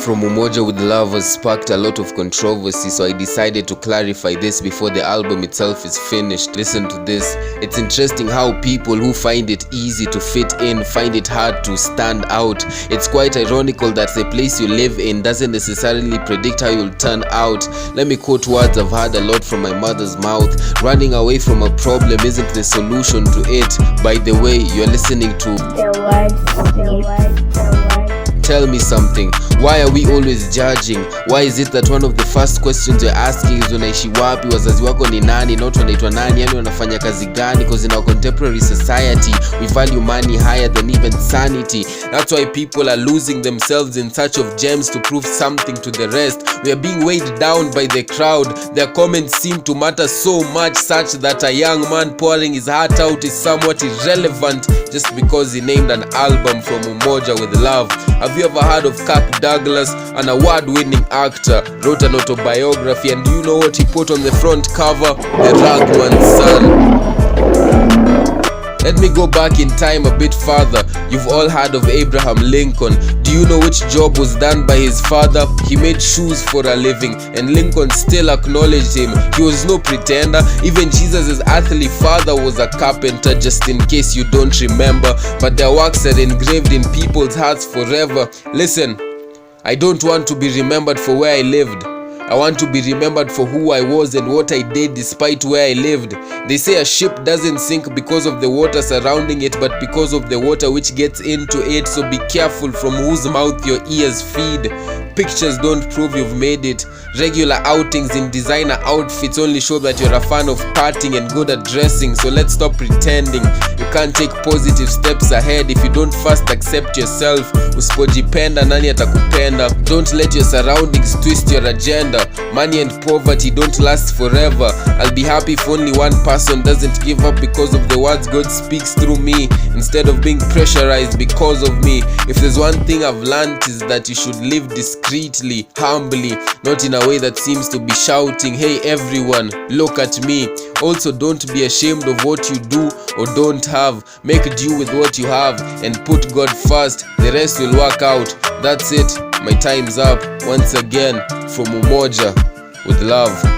From Umoja with Love has sparked a lot of controversy, so I decided to clarify this before the album itself is finished. Listen to this. It's interesting how people who find it easy to fit in find it hard to stand out. It's quite ironical that the place you live in doesn't necessarily predict how you'll turn out. Let me quote words I've heard a lot from my mother's mouth. Running away from a problem isn't the solution to it. By the way, you're listening to Tell me something. Why are we always judging? Why is it that one of the first questions you're asking is unaishi wapi, wazazi wako ni nani, not wanaitwa nani, yani wanafanya kazi gani? Because in our contemporary society we value money higher than even sanity. That's why people are losing themselves in search of gems to prove something to the rest. We are being weighed down by the crowd. Their comments seem to matter so much, such that a young man pouring his heart out is somewhat irrelevant just because he named an album from Umoja with Love. Have you ever heard of Kirk Douglas, an award-winning actor, wrote an autobiography, and do you know what he put on the front cover? The Ragman's son. Let me go back in time a bit further. You've all heard of Abraham Lincoln. Do you know which job was done by his father? He made shoes for a living, and Lincoln still acknowledged him. He was no pretender. Even Jesus' earthly father was a carpenter, just in case you don't remember. But their works are engraved in people's hearts forever. Listen, I don't want to be remembered for where I lived. I want to be remembered for who I was and what I did despite where I lived. They say a ship doesn't sink because of the water surrounding it, but because of the water which gets into it. So be careful from whose mouth your ears feed. Pictures don't prove you've made it. Regular outings in designer outfits only show that you're a fan of partying and good at dressing. So let's stop pretending. You can't take positive steps ahead if you don't first accept yourself. Usipojipenda nani atakupenda? Don't let your surroundings twist your agenda. Money and poverty don't last forever. I'll be happy if only one person doesn't give up because of the words God speaks through me, instead of being pressurized because of me. If there's one thing I've learned is that you should live discreetly, humbly, not in a way that seems to be shouting, hey everyone, look at me. Also, don't be ashamed of what you do or don't have. Make do with what you have and put God first. The rest will work out. That's it. My time's up. Once again, from Umoja with Love.